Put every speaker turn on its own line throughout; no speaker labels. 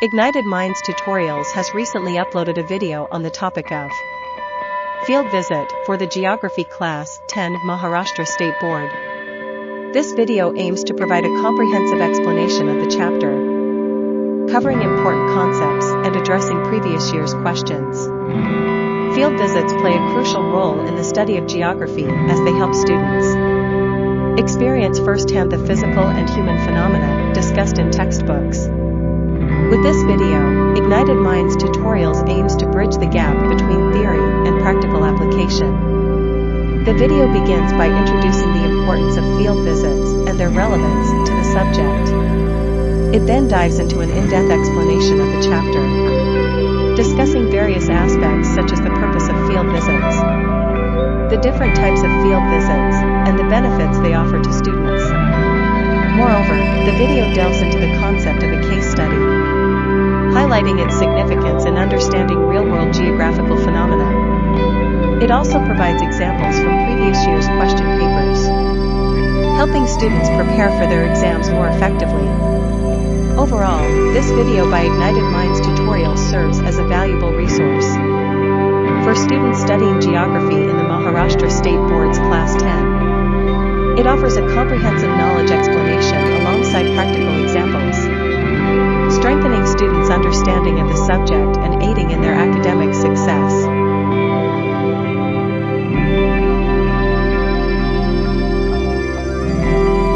Ignited Minds Tutorials has recently uploaded a video on the topic of field visit for the Geography Class 10 Maharashtra State Board. This video aims to provide a comprehensive explanation of the chapter, covering important concepts and addressing previous year's questions. Field visits play a crucial role in the study of geography as they help students experience firsthand the physical and human phenomena discussed in textbooks. With this video, Ignited Minds Tutorials aims to bridge the gap between theory and practical application. The video begins by introducing the importance of field visits and their relevance to the subject. It then dives into an in-depth explanation of the chapter, discussing various aspects such as the purpose of field visits, the different types of field visits, and the benefits they offer to students. Moreover, the video delves into the concept of a case study, highlighting its significance in understanding real-world geographical phenomena. It also provides examples from previous year's question papers, helping students prepare for their exams more effectively. Overall, this video by Ignited Minds Tutorials serves as a valuable resource for students studying geography in the Maharashtra State Board's Class 10. It offers a comprehensive knowledge explanation alongside practical examples, strengthening students' understanding of the subject and aiding in their academic success.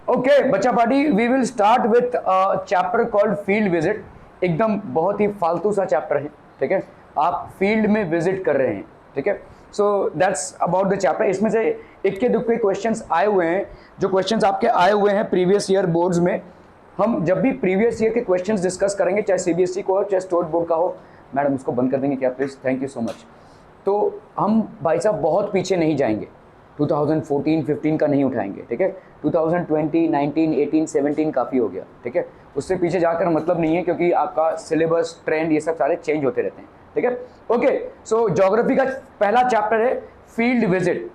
Okay, बच्चा party, we will start with a chapter called field visit. एकदम बहुत ही फालतू सा chapter है, ठीक है? आप field में विजिट कर रहे हैं, ठीक है? So that's about the chapter. इसमें से इक्के दुक्के क्वेश्चंस आए हुए हैं, जो क्वेश्चंस आपके आए हुए हैं प्रीवियस ईयर बोर्ड्स में. हम जब भी प्रीवियस ईयर के क्वेश्चंस डिस्कस करेंगे, चाहे सीबीएसई को हो चाहे स्टेट बोर्ड का हो, मैडम उसको बंद कर देंगे क्या please, thank you so much. तो हम भाई साहब बहुत पीछे नहीं जाएंगे, 2014-15 का नहीं उठाएंगे, ठीक है? 2020, 19, 18, 17 काफ़ी हो गया, ठीक है? उससे पीछे जाकर मतलब नहीं है, क्योंकि आपका सिलेबस, ट्रेंड, ये सब सारे चेंज होते रहते हैं, ठीक है? ओके, सो ज्योग्राफी का पहला चैप्टर है फील्ड विजिट,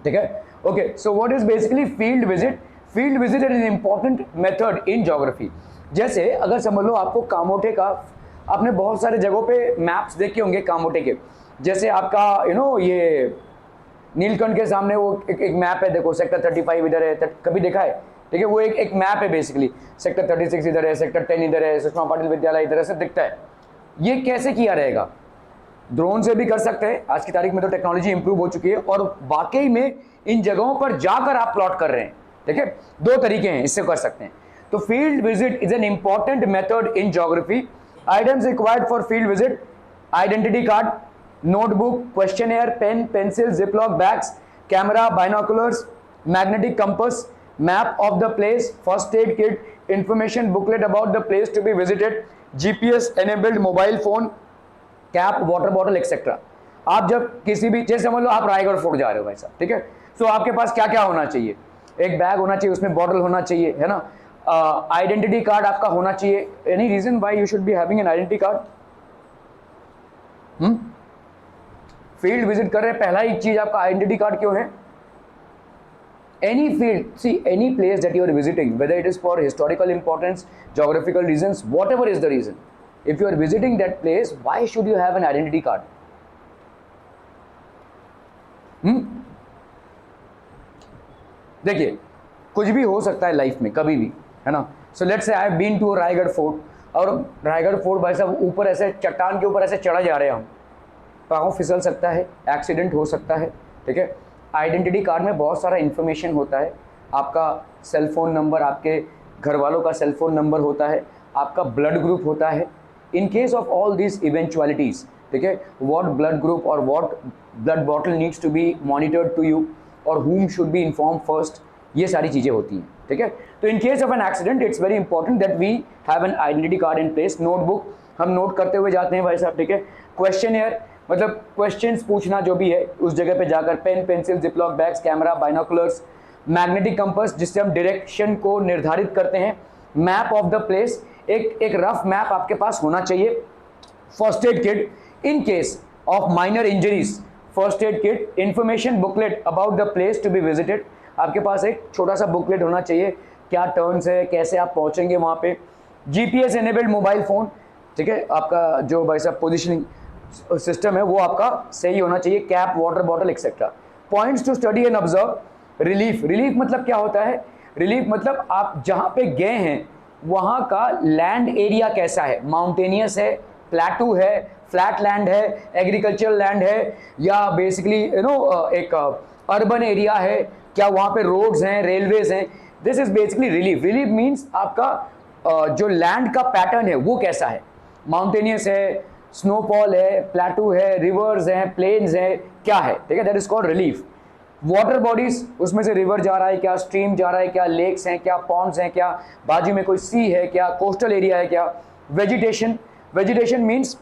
ठीक है? Okay, so what is basically field visit? Field visit is an important method in geography. जैसे अगर समझ लो आपको कामोटे का, आपने बहुत सारे जगहों पे मैप्स देखे होंगे कामोटे के, जैसे आपका ये नीलकंठ के सामने वो एक मैप है, देखो सेक्टर 35 इधर है, कभी देखा है, ठीक है? वो एक मैप है बेसिकली, सेक्टर 36 इधर है, सेक्टर 10 इधर है, सुषमा पाटिल विद्यालय इधर से दिखता है. ये कैसे किया रहेगा? ड्रोन से भी कर सकते हैं. आज की तारीख में तो टेक्नोलॉजी इंप्रूव हो चुकी है और वाकई में इन जगहों पर जाकर आप प्लॉट कर रहे हैं, ठीक है? दो तरीके हैं, इससे कर सकते हैं. तो field visit is an important method in geography. Items required for field visit: identity card, notebook, questionnaire, pen, pencil, ziploc bags, camera, binoculars, magnetic compass, map of the place, first aid kit, information booklet about the place to be visited, GPS enabled mobile phone, cap, water bottle, etc. आप जब किसी भी, जैसे समझ लो आप Raigarh fort जा रहे हो भाई साहब, ठीक है? सो आपके पास क्या क्या होना चाहिए? एक बैग होना चाहिए, उसमें बॉटल होना चाहिए, है ना? आइडेंटिटी कार्ड आपका होना चाहिए. Any reason why you should be having an identity card? Field visit कर रहे हैं, पहला एक चीज आपका आइडेंटिटी कार्ड क्यों है? Any field, see any place that you are visiting, whether it is for historical importance, geographical reasons, whatever is the reason, if you are visiting that place, why should you have an identity card? देखिए, कुछ भी हो सकता है life में कभी भी, है ना? So let's say I have been to Raigad fort, और रायगढ़ फोर्ट भाई साहब ऊपर ऐसे चट्टान के ऊपर ऐसे चढ़ा जा रहे हैं हम, पाँव फिसल सकता है, एक्सीडेंट हो सकता है, ठीक है? आइडेंटिटी कार्ड में बहुत सारा इन्फॉर्मेशन होता है. आपका सेल फोन नंबर, आपके घर वालों का सेल फोन नंबर होता है, आपका ब्लड ग्रुप होता है. In case of all this eventualities, ठीक है, व्हाट ब्लड ग्रुप और what blood bottle needs to be monitored to you और whom should be informed first, ये सारी चीज़ें होती हैं, ठीक है? तो in case of an accident it's very important that we have an identity card in place. Notebook, हम नोट करते हुए जाते हैं भाई साहब, ठीक है? क्वेश्चनएयर, मतलब क्वेश्चंस पूछना जो भी है उस जगह पे जाकर, pen, pencil, ziplock bags, camera, binoculars, magnetic compass जिससे हम डायरेक्शन को निर्धारित करते हैं, मैप ऑफ द प्लेस, एक रफ मैप आपके पास होना चाहिए. First aid kit in case of minor injuries, first aid kit, information booklet about the place to be visited, आपके पास एक छोटा सा बुकलेट होना चाहिए, क्या टर्न्स है, कैसे आप पहुंचेंगे वहाँ पे. जीपीएस एनेबल्ड मोबाइल फ़ोन, ठीक है, आपका जो भाई साहब पोजिशनिंग सिस्टम है वो आपका सही होना चाहिए, cap, water bottle etcetera. Points to study and observe. Relief, relief मतलब क्या होता है? रिलीफ मतलब आप जहां पे गए हैं वहां का लैंड एरिया कैसा है, माउंटेनियस है, प्लेटू है, फ्लैट लैंड है, एग्रीकल्चरल लैंड है, या बेसिकली एक अर्बन एरिया है, क्या वहां पे रोड्स हैं, रेलवेज हैं। This is basically relief. Relief means आपका जो लैंड का पैटर्न है वो कैसा है, माउंटेनियस है, स्नोफॉल है, प्लेटू है, रिवर्स हैं, प्लेन्स हैं, क्या है, ठीक है, that is called relief. Water bodies, उसमें से रिवर जा रहा है क्या, स्ट्रीम जा रहा है क्या, लेक्स हैं क्या, पॉन्ड्स हैं क्या, बाजू में कोई सी है क्या, कोस्टल एरिया है क्या। वेजिटेशन, वेजिटेशन मीन्स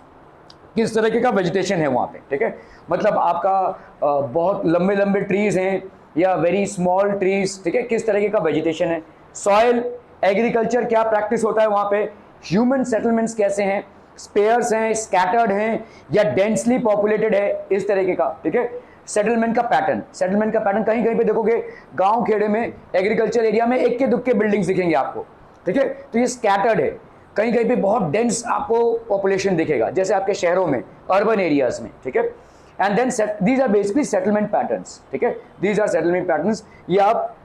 किस तरीके का वेजिटेशन है वहाँ पे, ठीक है, मतलब आपका बहुत लंबे लंबे ट्रीज हैं या वेरी स्मॉल ट्रीज, ठीक है, किस तरीके का वेजिटेशन है। सॉइल, एग्रीकल्चर क्या प्रैक्टिस होता है वहाँ पे। ह्यूमन सेटलमेंट्स कैसे हैं, स्पेयर्स हैं, स्कैटर्ड हैं या डेंसली पॉपुलेटेड है, इस तरीके का, ठीक है। सेटलमेंट का पैटर्न, सेटलमेंट का पैटर्न कहीं कहीं पे देखोगे गांव खेड़े में, एग्रीकल्चर एरिया में इक्के दुक्के बिल्डिंग्स दिखेंगे आपको, ठीक है, तो ये स्कैटर्ड है। कहीं कहीं पे बहुत डेंस आपको पॉपुलेशन दिखेगा, जैसे आपके शहरों में, अर्बन एरियाज में, ठीक है। And then these are basically settlement patterns, ठीक है, दीज आर सेटलमेंट पैटर्न्स, ये आप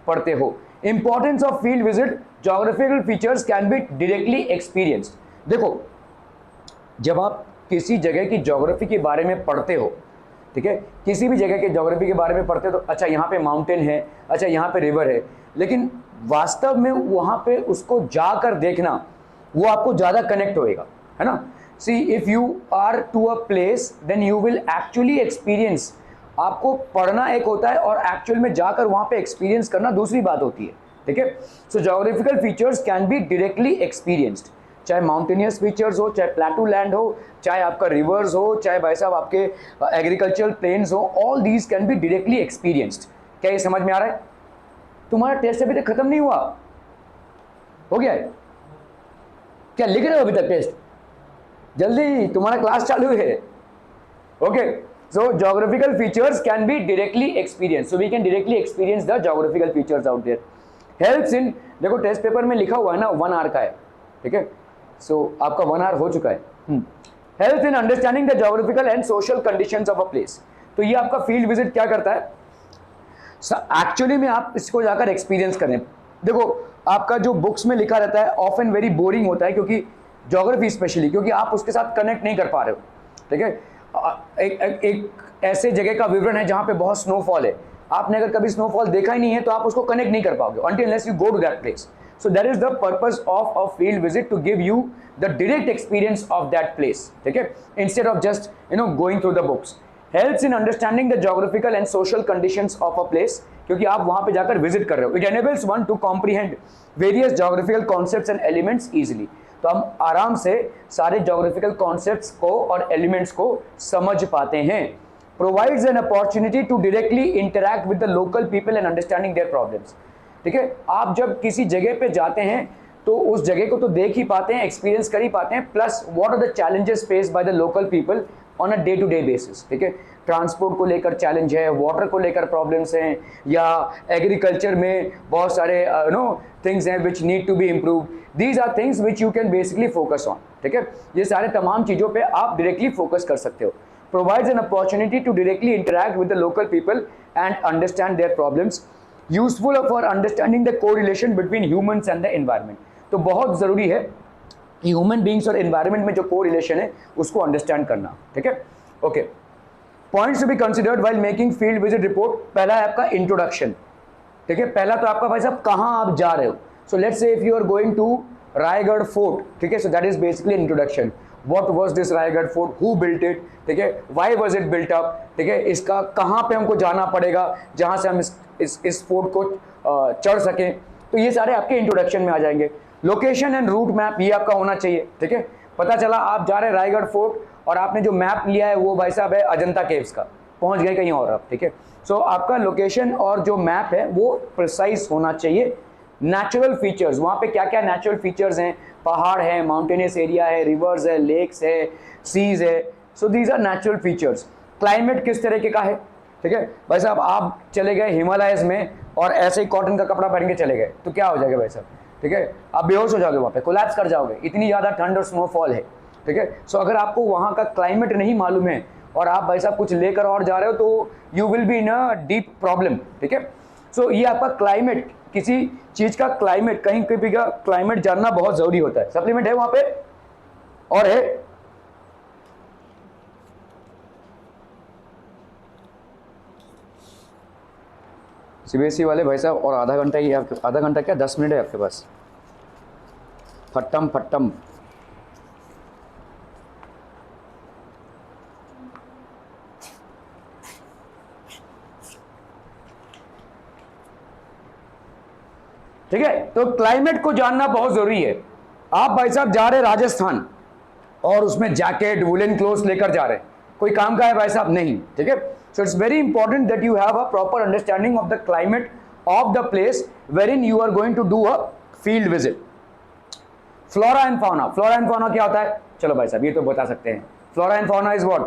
पढ़ते हो। Importance of field visit, geographical features can be directly experienced. देखो, जब आप किसी जगह की ज्योग्राफी के बारे में पढ़ते हो, ठीक है, किसी भी जगह के ज्योग्राफी के बारे में पढ़ते हो तो अच्छा यहाँ पे माउंटेन है, अच्छा यहाँ पे रिवर है, लेकिन वास्तव में वहाँ पे उसको जाकर देखना वो आपको ज़्यादा कनेक्ट होएगा, है ना। See if you are to a place then you will actually experience. आपको पढ़ना एक होता है और एक्चुअल में जाकर वहाँ पे एक्सपीरियंस करना दूसरी बात होती है, ठीक है। So geographical features can be directly experienced, चाहे माउंटेनियस फीचर्स हो, चाहे प्लेटू लैंड हो, चाहे आपका रिवर्स हो, चाहे भाई साहब आपके एग्रीकल्चरल प्लेन्स हो, all these can be directly experienced. क्या ये समझ में आ रहा है? तुम्हारा टेस्ट अभी तक खत्म नहीं हुआ, हो गया है क्या? लिख रहे हो अभी तक टेस्ट? जल्दी, तुम्हारा क्लास चालू है। Okay, so geographical features can be directly experience, so we can directly experience the geographical features out there. Helps in, देखो टेस्ट पेपर में लिखा हुआ है ना 1 आवर का है, ठीक है, सो आपका 1 आवर हो चुका है। Help in understanding the geographical and social conditions of a place. तो ये आपका फील्ड विजिट क्या करता है, एक्चुअली में आप इसको जाकर एक्सपीरियंस करें। देखो, आपका जो बुक्स में लिखा रहता है ऑफन वेरी बोरिंग होता है, क्योंकि ज्योग्राफी स्पेशली, क्योंकि आप उसके साथ कनेक्ट नहीं कर पा रहे हो, ठीक है। एक ऐसे जगह का विवरण है जहां पे बहुत स्नोफॉल है, आपने अगर कभी स्नोफॉल देखा ही नहीं है तो आप उसको कनेक्ट नहीं कर पाओगे until unless you go to that place. So that is the purpose of a field visit, to give you the direct experience of that place, ठीक है, instead of just going through the books. Helps in understanding the geographical and social conditions of a place, क्योंकि आप वहां पे जाकर visit कर रहे हो. It enables one to comprehend various geographical concepts and elements easily. तो हम आराम से सारे geographical concepts को और elements को समझ पाते हैं. Provides an opportunity to directly interact with the local people and understanding their problems. ठीक है, आप जब किसी जगह पे जाते हैं तो उस जगह को तो देख ही पाते हैं, एक्सपीरियंस कर ही पाते हैं, plus what are the challenges faced by the local people on a day to day basis. ठीक है, ट्रांसपोर्ट को लेकर चैलेंज है, वाटर को लेकर प्रॉब्लम्स हैं, या एग्रीकल्चर में बहुत सारे थिंग्स हैं which need to be improve. These are things which you can basically focus on. ठीक है, ये सारे तमाम चीज़ों पे आप डायरेक्टली फोकस कर सकते हो. Provides an opportunity to directly interact with the local people and understand their problems. Useful for understanding the correlation between humans and the environment. तो बहुत ज़रूरी है कि ह्यूमन बींग्स और एनवायरनमेंट में जो कोरिलेशन है उसको अंडरस्टैंड करना. ठीक है, okay. Points to be considered while making field visit report. पहला है आपका इंट्रोडक्शन. ठीक है, पहला तो आपका भाई साहब कहाँ आप जा रहे हो. So let's say if you are going to Raigad fort, ठीक है, so that is basically introduction. What was this Raigad fort, who built it, ठीक है, why was it built up, ठीक है, इसका कहाँ पे हमको जाना पड़ेगा जहाँ से हम इस फोर्ट को चढ़ सकें. तो ये सारे आपके इंट्रोडक्शन में आ जाएंगे. लोकेशन एंड रूट मैप ये आपका होना चाहिए. ठीक है, पता चला आप जा रहे हैं रायगढ़ फोर्ट और आपने जो मैप लिया है वो भाई साहब है अजंता केव्स का, पहुँच गए कहीं और आप. ठीक है, सो आपका लोकेशन और जो मैप है वो प्रिसाइज होना चाहिए. नेचुरल फीचर्स, वहाँ पे क्या क्या नेचुरल फीचर्स हैं, पहाड़ है, माउंटेनियस एरिया है, रिवर्स है, लेक्स है, सीज है. So these are natural features. Climate किस तरीके का है. ठीक है भाई साहब, आप चले गए हिमालयस में और ऐसे ही कॉटन का कपड़ा पहन के चले गए तो क्या हो जाएगा भाई साहब. ठीक है, आप बेहोश हो जाओगे, वहाँ पे कोलैप्स कर जाओगे, इतनी ज़्यादा ठंड और स्नोफॉल है. ठीक है। सो अगर आपको वहाँ का क्लाइमेट नहीं मालूम है और आप भाई साहब कुछ लेकर और जा रहे हो तो you will be in a deep problem, ठीक है। सो ये आपका क्लाइमेट, किसी चीज़ का क्लाइमेट, कहीं कहीं का क्लाइमेट जानना बहुत ज़रूरी होता है। सप्लीमेंट है वहाँ पे और है सीबीएसई वाले भाई साहब, और आधा घंटा ही आपके, आधा घंटा क्या 10 मिनट है आपके पास। फट्टम फट्टम। ठीक है, तो क्लाइमेट को जानना बहुत जरूरी है। आप भाई साहब जा रहे राजस्थान और उसमें जैकेट वुलन क्लोथ लेकर जा रहे हैं, कोई काम का है भाई साहब? नहीं, ठीक है। So it's very important that you have a proper understanding of the climate of the place wherein you are going to do a field visit. Flora and fauna, flora and fauna क्या होता है? चलो भाई साहब ये तो बता सकते हैं। Flora and fauna is what?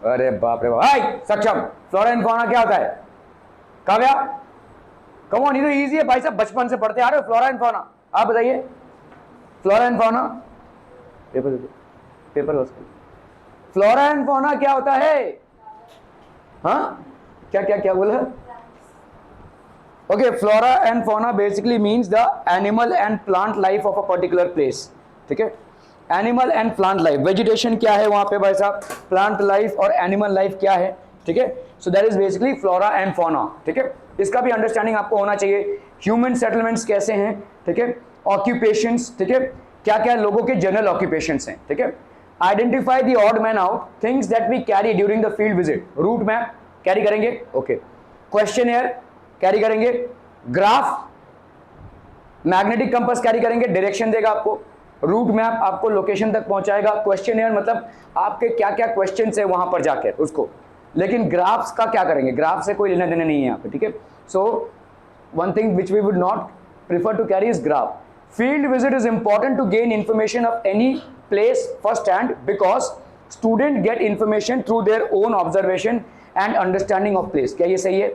अरे बाप रे बाप, हाय सक्षम, फ्लोरा एंड फाउना क्या होता है? काव्या, कम ऑन, ये तो इजी है भाई साहब, बचपन से पढ़ते आ रहे हो। फ्लोरा एंड फाउना आप बताइए, flora and fauna, paper paper loss. Flora and fauna क्या होता है? हाँ, क्या क्या क्या बोला? Okay, flora and fauna basically means the animal and plant life of a particular place, ठीक है। Animal and plant life, vegetation क्या है वहां पे भाई साहब, प्लांट लाइफ और एनिमल लाइफ क्या है, ठीक है। So that is basically flora and fauna, ठीक है। इसका भी अंडरस्टैंडिंग आपको होना चाहिए। ह्यूमन सेटलमेंट्स कैसे हैं, ठीक है। ऑक्यूपेशंस, ठीक है, क्या क्या लोगों के जनरल ऑक्यूपेशंस हैं, ठीक है। Identify the odd man out, things that we carry during the field visit. Route map carry करेंगे, ओके। क्वेश्चनएयर कैरी करेंगे, ग्राफ, मैग्नेटिक कंपास कैरी करेंगे, डायरेक्शन देगा आपको। रूट मैप आपको लोकेशन तक पहुंचाएगा। क्वेश्चनएयर मतलब आपके क्या क्या क्वेश्चंस है वहां पर जाकर उसको, लेकिन ग्राफ्स का क्या करेंगे? ग्राफ से कोई लेना देना नहीं है यहाँ पे, ठीक है। So one thing which we would not prefer to carry is graph. Field visit is important to gain information of any place first hand because student get information through their own observation and understanding of place. क्या ये सही है?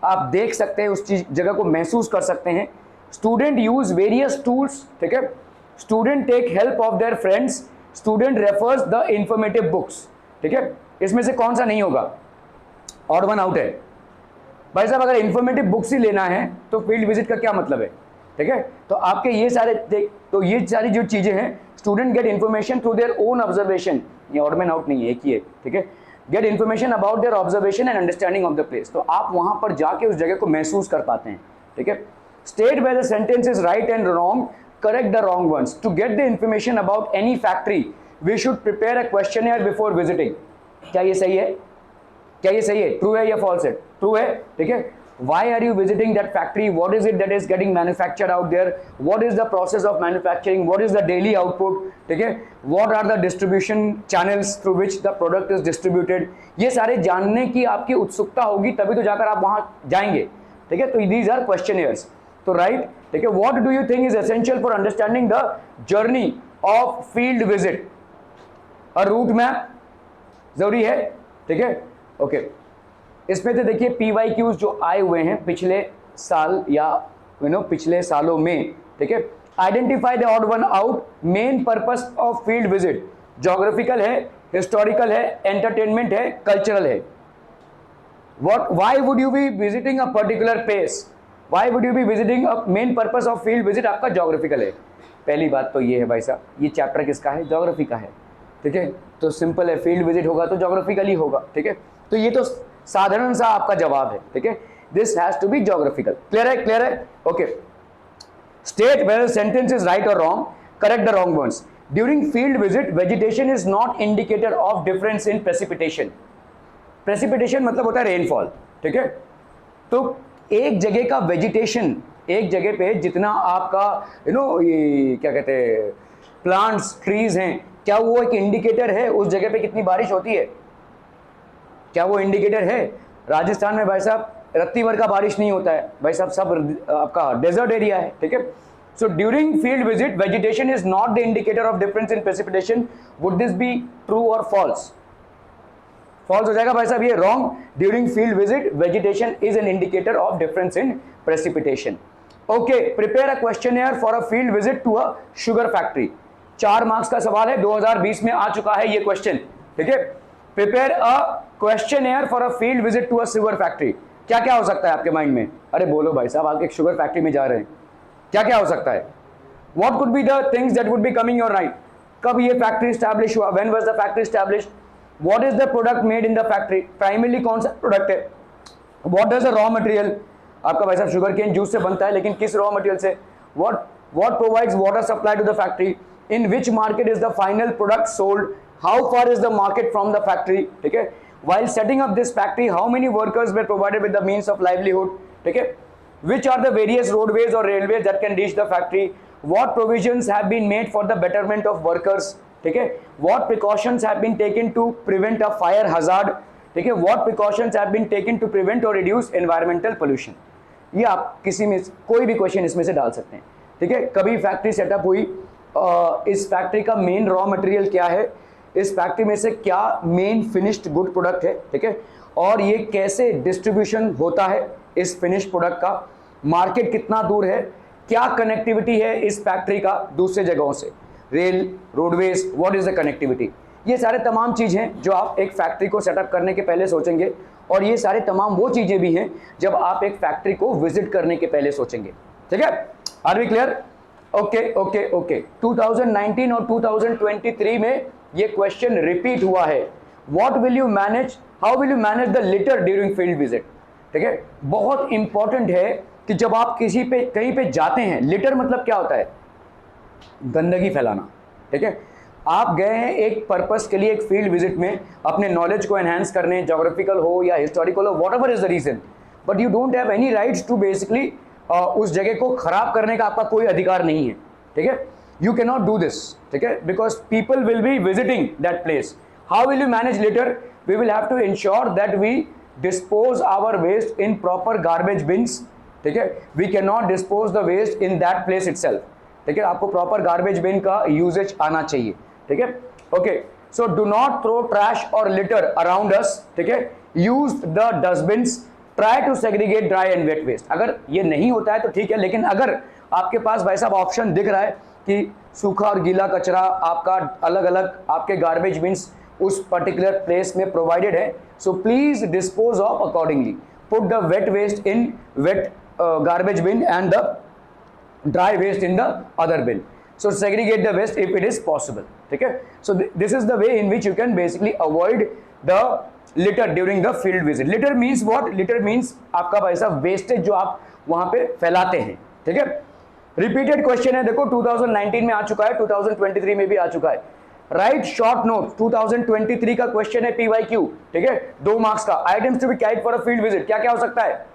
आप देख सकते हैं, उस चीज जगह को महसूस कर सकते हैं। स्टूडेंट यूज वेरियस टूल्स, ठीक है। Student take help of their friends, student refers the informative books, ठीक है। इसमें से कौन सा नहीं होगा? ऑड वन आउट है भाई साहब। अगर इंफॉर्मेटिव बुक्स ही लेना है तो फील्ड विजिट का क्या मतलब है, ठीक है। तो आपके ये सारे तो ये सारी जो चीजें हैं, student get information through their own observation, ये ऑड मैन आउट नहीं है, एक ही है, ठीक है। Get information about their observation and understanding of the place, तो आप वहां पर जाके उस जगह को महसूस कर पाते हैं, ठीक है। State where the sentence is right and wrong, correct the wrong ones. To get the information about any factory we should prepare a questionnaire before visiting. क्या ये सही है? क्या ये सही है? ट्रू है या फॉल्स है? ट्रू है, ठीक है। Why are you visiting that factory? What is it that is getting manufactured out there? What is the process of manufacturing? What is the daily output? ठीक है। What are the distribution channels through which the product is distributed? ये सारे जानने की आपकी उत्सुकता होगी तभी तो जाकर आप वहां जाएंगे, ठीक है। तो these are questionnaires, तो राइट, ठीक है। What do you think is essential for understanding the journey of field visit? A route map जरूरी है, ठीक है, ओके। इसमें तो देखिए PYQs जो आए हुए हैं पिछले साल या पिछले सालों में, ठीक है। Identify the odd one out, main purpose of field visit, geographical है, हिस्टोरिकल है, एंटरटेनमेंट है, कल्चरल है। Why would you be visiting a particular place? Why would you be visiting a main purpose of field visit? आपका geographical है। पहली बात तो ये है भाई साहब, ये चैप्टर किसका है? ज्योग्राफी का है, ठीक है। तो सिंपल है, फील्ड विजिट होगा तो ज्योग्राफिकल ही होगा, ठीक है। तो ये तो साधारण सा आपका जवाब है, ठीक है। This has to be geographical. Clear है? क्लियर है, okay. State where sentence is right और wrong, correct the wrong ones. During field visit vegetation is not indicator of difference in precipitation. Precipitation मतलब होता है रेनफॉल, ठीक है। तो एक जगह का वेजिटेशन, एक जगह पे जितना आपका ये क्या कहते हैं प्लांट्स, ट्रीज हैं, क्या वो एक इंडिकेटर है उस जगह पे कितनी बारिश होती है? क्या वो इंडिकेटर है? राजस्थान में भाई साहब रत्ती भर का बारिश नहीं होता है भाई साहब, सब आपका डेजर्ट एरिया है, ठीक है। So during field visit vegetation is not the indicator of difference in precipitation. Would this be true और फॉल्स? फॉल्स हो जाएगा भाई साहब, ये wrong. During field visit vegetation is an indicator of difference in precipitation. Okay, prepare a questionnaire for a field visit to a sugar factory. 4 marks का सवाल है, 2020 में आ चुका है ये क्वेश्चन, ठीक है। Prepare a questionnaire for a field visit to a sugar factory. क्या क्या हो सकता है आपके माइंड में? अरे बोलो भाई साहब, आप एक शुगर फैक्ट्री में जा रहे हैं, क्या क्या हो सकता है? What could be the things that would be coming your right? कब ये फैक्ट्री स्टैब्लिश हुआ? When was the factory established? What is the product made in the factory? Primarily कौन सा प्रोडक्ट है? What does the raw material? आपका भाई साहब sugar cane juice से बनता है, लेकिन किस रॉ मटेरियल से? What provides water supply to the factory? In which market is the final product sold? How far is the market from the factory? ठीक है। while setting up this factory, how many workers were provided with the means of livelihood? ठीक है। which are the various roadways or railways that can reach the factory? what provisions have been made for the betterment of workers? ठीक है। what precautions have been taken to prevent a fire hazard? ठीक है। what precautions have been taken to prevent or reduce environmental pollution? ये आप किसी में कोई भी क्वेश्चन इसमें से डाल सकते हैं, ठीक है। कभी फैक्ट्री सेटअप हुई, इस फैक्ट्री का मेन रॉ मटेरियल क्या है, इस फैक्ट्री में से क्या मेन फिनिश्ड गुड प्रोडक्ट है, ठीक है, और ये कैसे डिस्ट्रीब्यूशन होता है इस फिनिश्ड प्रोडक्ट का, मार्केट कितना दूर है, क्या कनेक्टिविटी है इस फैक्ट्री का दूसरे जगहों से, rail, roadways, what is the connectivity. ये सारे तमाम चीज़ हैं जो आप एक फैक्ट्री को सेटअप करने के पहले सोचेंगे, और ये सारे तमाम वो चीज़ें भी हैं जब आप एक फैक्ट्री को विजिट करने के पहले सोचेंगे, ठीक है। Are we clear? Okay okay okay. 2019 और 2023 में ये क्वेश्चन रिपीट हुआ है। What will you manage, how will you manage the litter during field visit? ठीक है, बहुत इंपॉर्टेंट है कि जब आप किसी पे कहीं पे जाते हैं, लिटर मतलब क्या होता है? गंदगी फैलाना, ठीक है। आप गए हैं एक पर्पस के लिए, एक फील्ड विजिट में, अपने नॉलेज को एनहांस करने, जोग्राफिकल हो या हिस्टोरिकल हो, whatever is the reason, but you don't have any rights to basically उस जगह को खराब करने का आपका कोई अधिकार नहीं है, ठीक है। You can not do this, ठीक है, because people will be visiting that place. How will you manage litter? We will have to ensure that we dispose our waste in proper garbage bins, ठीक है। We can not dispose the waste in that place itself, ठीक है। आपको proper garbage bin का usage आना चाहिए, ठीक है। Okay, so do not throw trash और लिटर अराउंड अस, ठीक है। Use the dustbins, try to segregate dry and wet waste. अगर ये नहीं होता है तो ठीक है, लेकिन अगर आपके पास भाई साहब ऑप्शन दिख रहा है कि सूखा और गीला कचरा आपका अलग अलग आपके गार्बेज बिन्स उस पर्टिकुलर प्लेस में प्रोवाइडेड है, so please dispose of accordingly. Put the wet waste in wet garbage bin and the dry waste in the other bin, so segregate the waste if it is possible, ठीक है। so this is the way in which you can basically avoid the litter during the field visit. litter means what? litter means आपका भाई साहब wastage जो आप वहां पे फैलाते हैं, ठीक है। रिपीटेड क्वेश्चन है, देखो 2019 में आ चुका है, 2023 में भी आ चुका है। राइट शॉर्ट नोट, 2023 का क्वेश्चन है PYQ, ठीक है, 2 मार्क्स का। Items to be carried for a field visit, क्या क्या हो सकता है?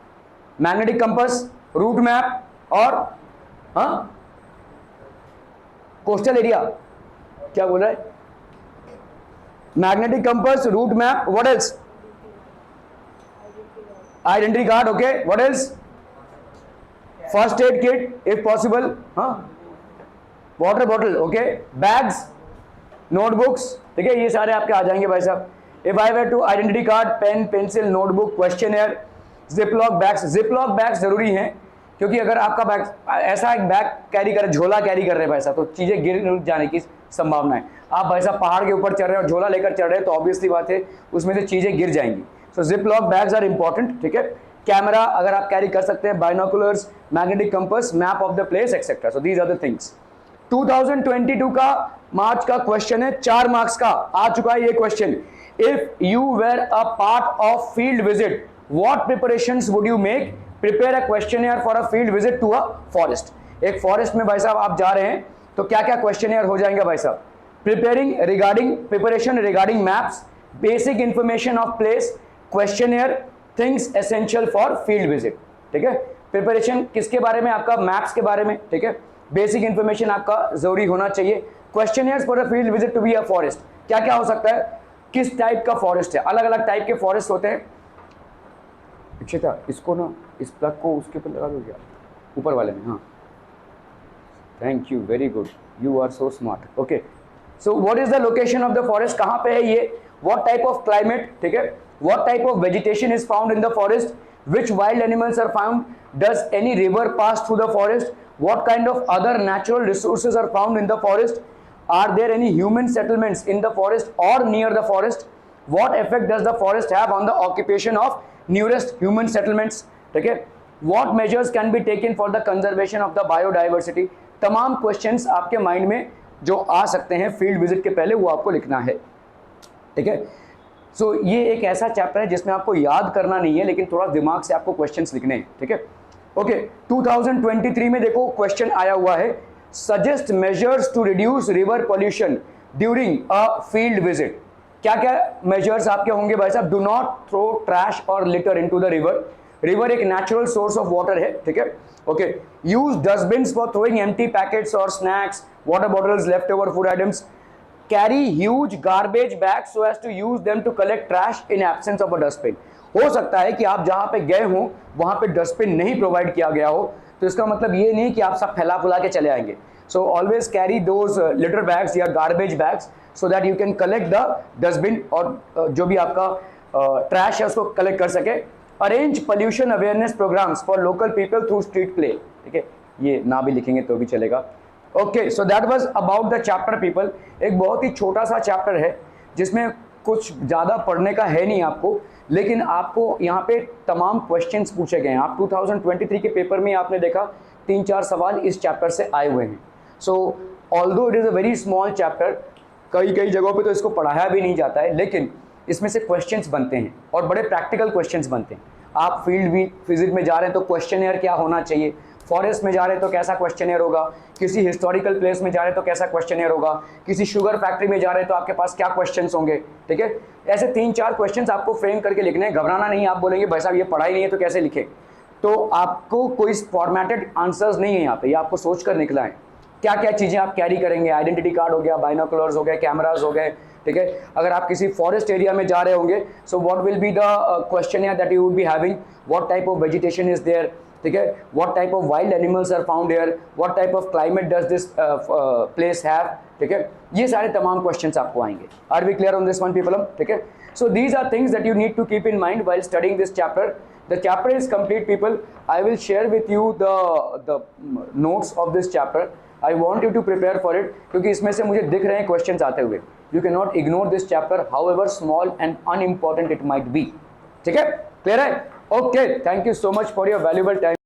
मैग्नेटिक कंपास, रूट मैप और कोस्टल एरिया। क्या बोल रहा है? Magnetic compass, route map, what else? Identity card, okay, what else? First aid kit if possible, water bottle, okay, bags, notebooks, ठीक है, ये सारे आपके आ जाएंगे भाई साहब। If I were to identity card, pen, pencil, notebook, questionnaire, ziplock bags. Ziplock bags जरूरी हैं, क्योंकि अगर आपका बैग ऐसा एक बैग कैरी कर, झोला कैरी कर रहे हैं भाई साहब, तो चीज़ें गिर जाने की संभावना है। आप भाई साहब पहाड़ के ऊपर चढ़ रहे हैं और झोला लेकर चढ़ रहे हैं, तो ऑब्वियसली बात है उसमें से चीज़ें गिर जाएंगी। So zip lock bags are important, ठीक है। कैमरा अगर आप कैरी कर सकते हैं, binoculars, magnetic compass, map of the place etcetera. So these are the things. 2022 का मार्च का क्वेश्चन है, 4 मार्क्स का आ चुका है ये question. If you were a part of field visit, what preparations would you make? Prepare a questionnaire for a field visit to a forest. एक forest में भाई साहब आप जा रहे हैं, तो क्या क्या क्वेश्चनएयर हो जाएंगे भाई साहब? Preparation regarding maps, basic information of place, questionnaire, things essential for field visit, ठीक है। प्रिपरेशन किसके बारे में? आपका मैप्स के बारे में, ठीक है। बेसिक इंफॉर्मेशन आपका जरूरी होना चाहिए। Questionnaires for a field visit to be a forest, क्या क्या हो सकता है? किस टाइप का फॉरेस्ट है? अलग अलग टाइप के फॉरेस्ट होते हैं। इच्छिता, इसको ना, इस प्लग को उसके ऊपर लगा दो क्या, ऊपर वाले में। हाँ, thank you, very good, you are so smart. Okay, so what is the location of the forest? कहाँ पे है ये? व्हाट टाइप ऑफ क्लाइमेट, ठीक है। What type of vegetation is found in the forest? Which wild animals are found? Does any river pass through the forest? What kind of other natural resources are found in the forest? Are there any human settlements in the forest or near the forest? What effect does the forest have on the occupation of nearest human settlements? ठीक है, what measures can be taken for the conservation of the biodiversity? तमाम questions आपके mind में जो आ सकते हैं field visit के पहले वो आपको लिखना है, ठीक है। सो ये एक ऐसा चैप्टर है जिसमें आपको याद करना नहीं है, लेकिन थोड़ा दिमाग से आपको क्वेश्चंस लिखने हैं, ठीक है। ओके, 2023 में देखो क्वेश्चन आया हुआ है, suggest measures to reduce river pollution during a field visit. क्या क्या मेजर्स आपके होंगे भाई साहब? डू नॉट थ्रो ट्रैश और litter into the river. River एक नेचुरल सोर्स ऑफ वाटर है, ठीक है। Okay, use dustbins for throwing empty packets और snacks, water bottles, left over food items. Carry huge garbage bag so as to use them to collect trash in absence of a dustbin. हो सकता है कि आप जहां पे गए हो वहां पे डस्टबिन नहीं प्रोवाइड किया गया हो, तो इसका मतलब ये नहीं कि आप सब फैला फुला के चले आएंगे। So always carry those litter bags या garbage bags so that you can collect the dustbin और जो भी आपका ट्रैश है उसको कलेक्ट कर सके। Arrange pollution awareness programs for local people through street play, ठीक है, ये ना भी लिखेंगे तो भी चलेगा। Okay, so that was about the chapter people. एक बहुत ही छोटा सा चैप्टर है जिसमें कुछ ज़्यादा पढ़ने का है नहीं आपको, लेकिन आपको यहाँ पे तमाम क्वेश्चंस पूछे गए हैं। आप 2023 के पेपर में आपने देखा 3-4 सवाल इस चैप्टर से आए हुए हैं। सो although it is a very small chapter, कई कई जगहों पे तो इसको पढ़ाया भी नहीं जाता है, लेकिन इसमें से क्वेश्चंस बनते हैं और बड़े प्रैक्टिकल क्वेश्चंस बनते हैं। आप फील्ड विजिट में जा रहे हैं तो क्वेश्चनेयर क्या होना चाहिए, फॉरेस्ट में जा रहे हैं तो कैसा क्वेश्चनेयर होगा, किसी हिस्टोरिकल प्लेस में जा रहे हैं तो कैसा क्वेश्चनेयर होगा, किसी शुगर फैक्ट्री में जा रहे हैं तो आपके पास क्या क्वेश्चंस होंगे, ठीक है। ऐसे 3-4 क्वेश्चंस आपको फ्रेम करके लिखने हैं। घबराना नहीं, आप बोलेंगे भाई साहब ये पढ़ाई नहीं है तो कैसे लिखे, तो आपको कोई फॉर्मेटेड आंसर्स नहीं है यहाँ पे, ये आपको सोच कर निकला है। क्या क्या चीज़ें आप कैरी करेंगे, आइडेंटिटी कार्ड हो गया, बाइनोकुलर्स हो गए, कैमराज हो गए, ठीक है। अगर आप किसी फॉरेस्ट एरिया में जा रहे होंगे, so what will be the question that you would be having, what type of vegetation is there, ठीक है, what type of wild animals are found here, what type of climate does this place have, ठीक है। ये सारे तमाम questions आपको आएंगे। Are we clear on this one people? ठीक है। So these are things that you need to keep in mind while studying this chapter. The chapter is complete, people. I will share with you the notes of this chapter. I want you to prepare for it, क्योंकि इसमें से मुझे दिख रहे हैं questions आते हुए। You cannot ignore this chapter, however small and unimportant it might be. ठीक है, क्लियर है? Okay, thank you so much for your valuable time.